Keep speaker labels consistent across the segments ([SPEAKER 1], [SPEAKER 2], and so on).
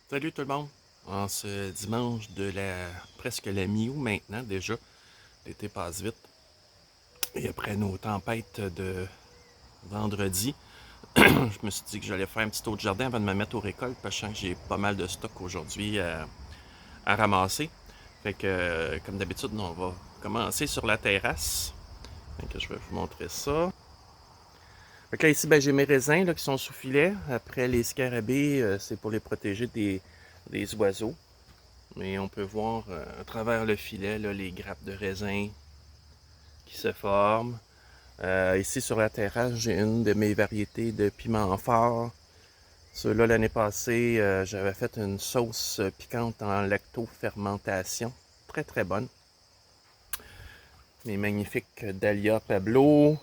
[SPEAKER 1] Salut tout le monde! En ce dimanche de presque la mi-août maintenant déjà, l'été passe vite. Et après nos tempêtes de vendredi, je me suis dit que j'allais faire un petit tour de jardin avant de me mettre aux récoltes parce que je sens que j'ai pas mal de stock aujourd'hui à ramasser. Fait que, comme d'habitude, on va commencer sur la terrasse. Fait que je vais vous montrer ça. Fait que là, ici, j'ai mes raisins là, qui sont sous filet. Après, les scarabées, c'est pour les protéger des oiseaux. Mais on peut voir à travers le filet là, les grappes de raisin qui se forment. Ici sur la terrasse, j'ai une de mes variétés de piment fort. Ceux-là, l'année passée, j'avais fait une sauce piquante en lactofermentation. Très très bonne. Mes magnifiques Dahlia Pablo.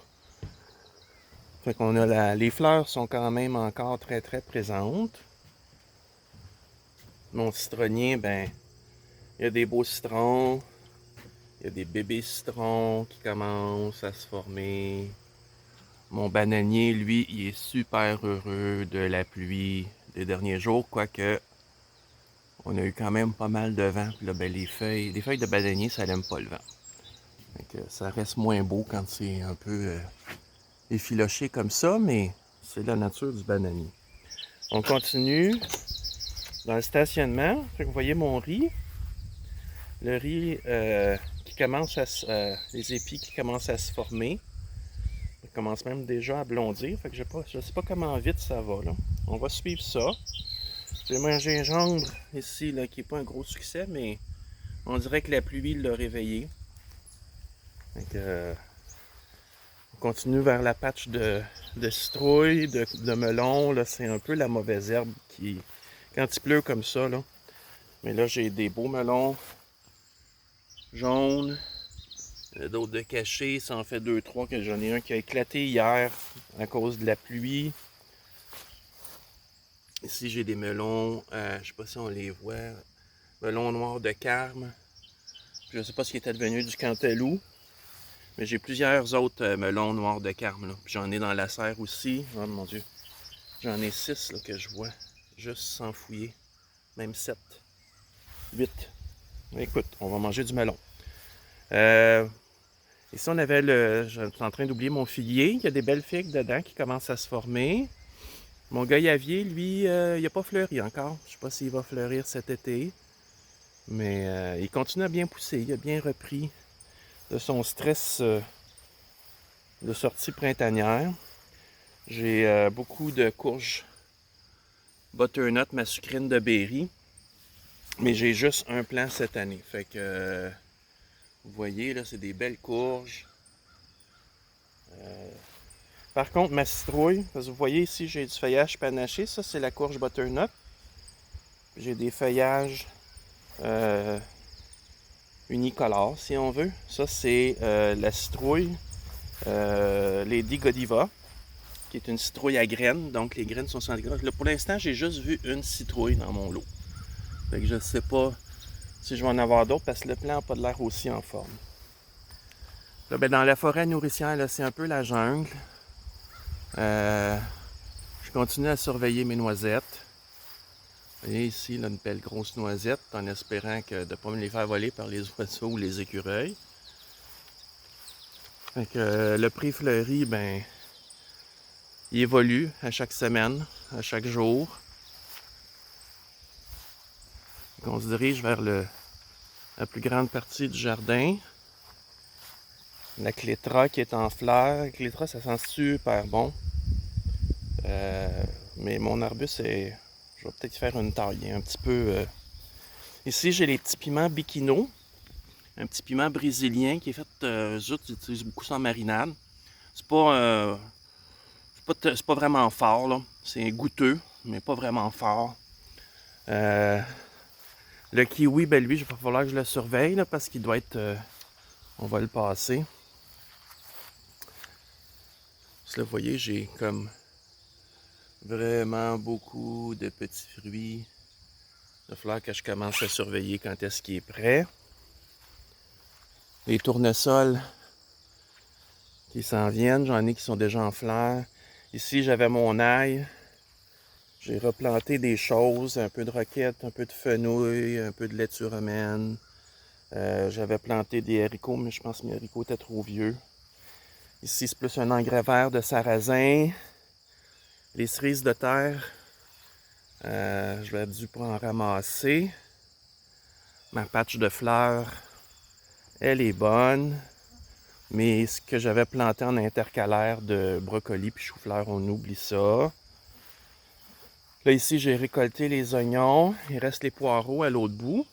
[SPEAKER 1] Fait qu'on a les fleurs sont quand même encore très très présentes. Mon citronnier, il y a des beaux citrons. Il y a des bébés citrons qui commencent à se former. Mon bananier, lui, il est super heureux de la pluie des derniers jours, quoique on a eu quand même pas mal de vent. Puis là, les feuilles de bananier, ça n'aime pas le vent. Donc, ça reste moins beau quand c'est un peu effiloché comme ça, mais c'est la nature du bananier. On continue dans le stationnement. Fait que vous voyez mon riz. Le riz qui commence les épis qui commencent à se former. Ça commence même déjà à blondir. Fait que je sais pas comment vite ça va là. On va suivre ça. J'ai un gingembre ici là, qui n'est pas un gros succès, mais on dirait que la pluie l'a réveillé. Donc, on continue vers la patch de citrouille, de melon. Là, c'est un peu la mauvaise herbe qui. Quand il pleut comme ça, là. Mais là, j'ai des beaux melons jaunes. D'autres de cachés. Ça en fait 2-3 que j'en ai un qui a éclaté hier à cause de la pluie. Ici, j'ai des melons, je ne sais pas si on les voit, melons noirs de Carme. Je ne sais pas ce qui était devenu du Cantalou, mais j'ai plusieurs autres melons noirs de Carme. J'en ai dans la serre aussi. Oh mon Dieu, j'en ai 6 là, que je vois, juste sans fouiller. Même 7, 8. Écoute, on va manger du melon. Ici, on avait je suis en train d'oublier mon figuier. Il y a des belles figues dedans qui commencent à se former. Mon goyavier, lui, il n'a pas fleuri encore. Je ne sais pas s'il va fleurir cet été. Mais il continue à bien pousser. Il a bien repris de son stress de sortie printanière. J'ai beaucoup de courges butternut, ma sucrine de Berry. Mais j'ai juste un plant cette année. Fait que vous voyez, là, c'est des belles courges. Par contre, ma citrouille, parce que vous voyez ici, j'ai du feuillage panaché. Ça, c'est la courge butternut. J'ai des feuillages unicolores, si on veut. Ça, c'est la citrouille Lady Godiva, qui est une citrouille à graines. Donc, les graines sont sans graines. Là, pour l'instant, j'ai juste vu une citrouille dans mon lot. Fait que je ne sais pas si je vais en avoir d'autres parce que le plant n'a pas de l'air aussi en forme. Là, dans la forêt nourricière, là, c'est un peu la jungle. Je continue à surveiller mes noisettes. Vous voyez ici, là, une belle grosse noisette, en espérant de ne pas me les faire voler par les oiseaux ou les écureuils. Fait que le prix fleuri, il évolue à chaque semaine, à chaque jour. Donc, on se dirige vers la plus grande partie du jardin. La clétra qui est en fleurs. La clétra, ça sent super bon. Mais mon arbuste, je vais peut-être faire une taille un petit peu. Ici, j'ai les petits piments Bikino. Un petit piment brésilien qui est fait, j'utilise beaucoup ça en marinade. C'est pas vraiment fort, là. C'est goûteux, mais pas vraiment fort. Le kiwi, lui, il va falloir que je le surveille, là, parce qu'il doit être... on va le passer. Là, vous voyez, j'ai comme vraiment beaucoup de petits fruits. Il va falloir que je commence à surveiller quand est-ce qu'il est prêt. Les tournesols qui s'en viennent, j'en ai qui sont déjà en fleurs. Ici, j'avais mon ail. J'ai replanté des choses, un peu de roquette, un peu de fenouil, un peu de laitue romaine. J'avais planté des haricots, mais je pense que mes haricots étaient trop vieux. Ici, c'est plus un engrais vert de sarrasin. Les cerises de terre, je vais être dû pour en ramasser. Ma patch de fleurs, elle est bonne. Mais ce que j'avais planté en intercalaire de brocoli puis chou-fleur, on oublie ça. Là, ici, j'ai récolté les oignons. Il reste les poireaux à l'autre bout.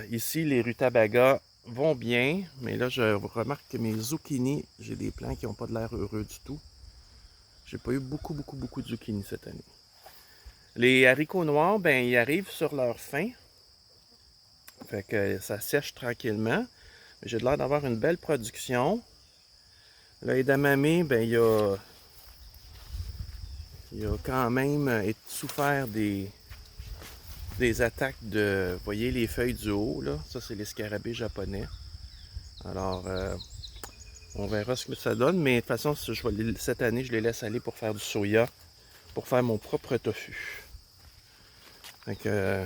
[SPEAKER 1] Ici, les rutabagas vont bien. Mais là, je remarque que mes zucchini, j'ai des plants qui n'ont pas de l'air heureux du tout. J'ai pas eu beaucoup de zucchini cette année. Les haricots noirs, ben, ils arrivent sur leur fin. Fait que ça sèche tranquillement. J'ai l'air d'avoir une belle production. Là, les edamame, ben, il a quand même souffert des attaques de... Vous voyez les feuilles du haut, là? Ça, c'est les scarabées japonais. Alors, on verra ce que ça donne. Mais de toute façon, cette année, je les laisse aller pour faire du soya, pour faire mon propre tofu. Fait que...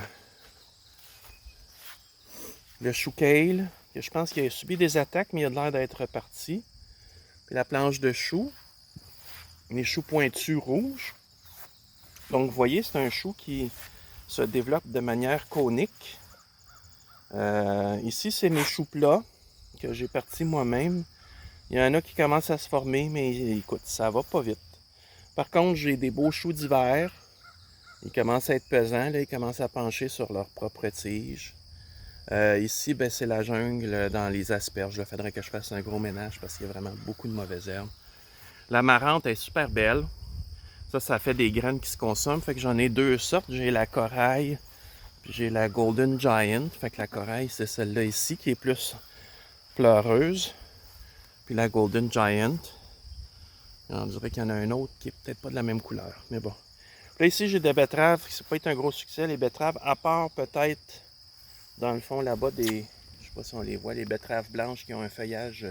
[SPEAKER 1] le chou kale, je pense qu'il a subi des attaques, mais il a l'air d'être reparti. Puis la planche de chou, les choux pointus rouges. Donc, vous voyez, c'est un chou qui se développe de manière conique. Ici, c'est mes choux plats que j'ai partis moi-même. Il y en a qui commencent à se former, mais écoute, ça va pas vite. Par contre, j'ai des beaux choux d'hiver. Ils commencent à être pesants, là, ils commencent à pencher sur leur propre tige. Ici, ben, c'est la jungle dans les asperges. Il faudrait que je fasse un gros ménage parce qu'il y a vraiment beaucoup de mauvaises herbes. La marante est super belle. Ça fait des graines qui se consomment. Fait que j'en ai deux sortes. J'ai la corail, puis j'ai la Golden Giant. Fait que la corail, c'est celle-là ici qui est plus pleureuse. Puis la Golden Giant. On dirait qu'il y en a un autre qui est peut-être pas de la même couleur. Mais bon. Là, ici, j'ai des betteraves. Ça n'a pas été un gros succès, les betteraves. À part peut-être, dans le fond, là-bas, je sais pas si on les voit, les betteraves blanches qui ont un feuillage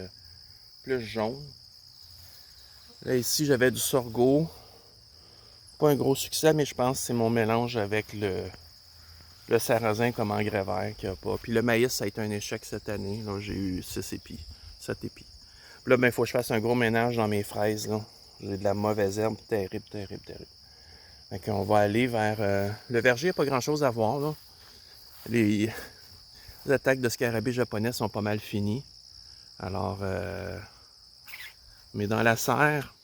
[SPEAKER 1] plus jaune. Là, ici, j'avais du sorgho. Pas un gros succès, mais je pense que c'est mon mélange avec le sarrasin comme engrais vert qu'il n'y a pas. Puis le maïs, ça a été un échec cette année. Là, j'ai eu 6 épis, 7 épis. Puis là, ben, il faut que je fasse un gros ménage dans mes fraises. Là. J'ai de la mauvaise herbe terrible. Fait qu'on va aller vers... le verger, il n'y a pas grand-chose à voir. Là. Les attaques de scarabées japonais sont pas mal finies. Alors... mais dans la serre,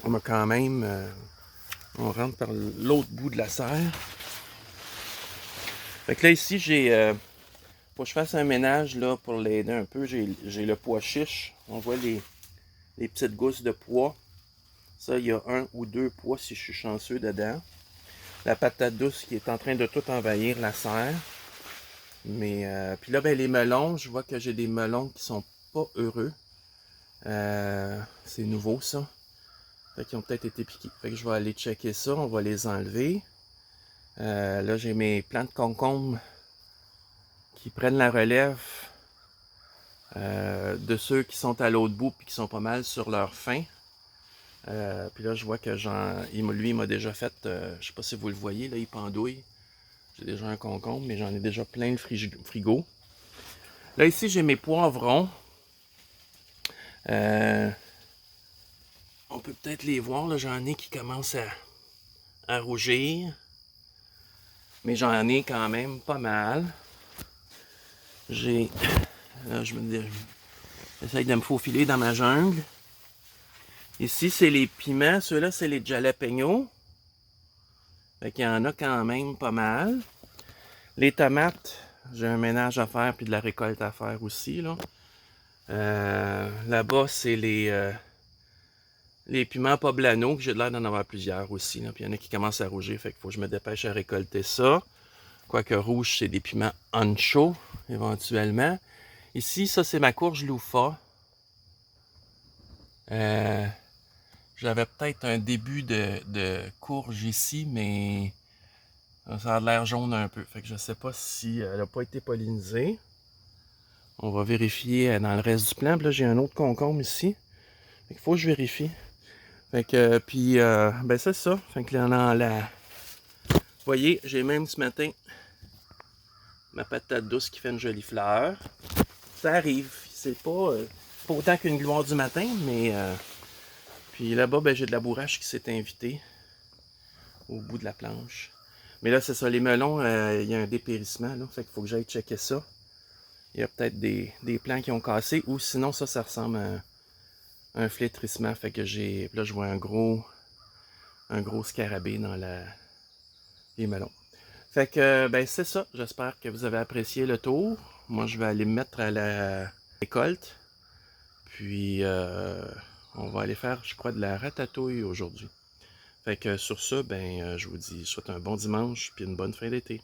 [SPEAKER 1] on a quand même... on rentre par l'autre bout de la serre. Fait que là, ici, faut que je fasse un ménage là, pour l'aider un peu. J'ai le pois chiche. On voit les petites gousses de pois. Ça, il y a 1 ou 2 pois si je suis chanceux dedans. La patate douce qui est en train de tout envahir la serre. Mais puis là, ben, les melons, je vois que j'ai des melons qui sont pas heureux. C'est nouveau ça. Fait qu'ils ont peut-être été piqués. Fait que je vais aller checker ça. On va les enlever. Là, j'ai mes plants de concombre qui prennent la relève de ceux qui sont à l'autre bout et qui sont pas mal sur leur fin. Puis là, je vois que lui, il m'a déjà fait, je sais pas si vous le voyez, là, il pendouille. J'ai déjà un concombre, mais j'en ai déjà plein le frigo. Là, ici, j'ai mes poivrons. On peut peut-être les voir, là, j'en ai qui commencent à rougir. Mais j'en ai quand même pas mal. Là, j'essaye de me faufiler dans ma jungle. Ici, c'est les piments. Ceux-là, c'est les jalapenos. Fait qu'il y en a quand même pas mal. Les tomates, j'ai un ménage à faire puis de la récolte à faire aussi. Là. Là-bas, c'est les piments poblano, que j'ai l'air d'en avoir plusieurs aussi. Là. Puis il y en a qui commencent à rougir, fait qu'il faut que je me dépêche à récolter ça. Quoique rouge, c'est des piments ancho, éventuellement. Ici, ça, c'est ma courge loufa. J'avais peut-être un début de courge ici, mais ça a l'air jaune un peu. Fait que je sais pas si elle n'a pas été pollinisée. On va vérifier dans le reste du plant. Puis là, j'ai un autre concombre ici. Il faut que je vérifie. Fait que, puis, ben c'est ça. Fait que là, dans la... Vous voyez, j'ai même ce matin ma patate douce qui fait une jolie fleur. Ça arrive. C'est pas autant qu'une gloire du matin, mais... Puis là-bas, ben, j'ai de la bourrache qui s'est invitée au bout de la planche. Mais là, c'est ça, les melons, il y a un dépérissement, là. Fait qu'il faut que j'aille checker ça. Il y a peut-être des plants qui ont cassé, ou sinon, ça ressemble à un flétrissement. Fait que j'ai... Là, je vois un gros scarabée dans les melons. Fait que, ben, c'est ça. J'espère que vous avez apprécié le tour. Moi, je vais aller me mettre à la récolte. Puis, on va aller faire, je crois, de la ratatouille aujourd'hui. Fait que sur ça, ben, je vous dis, souhaite un bon dimanche puis une bonne fin d'été.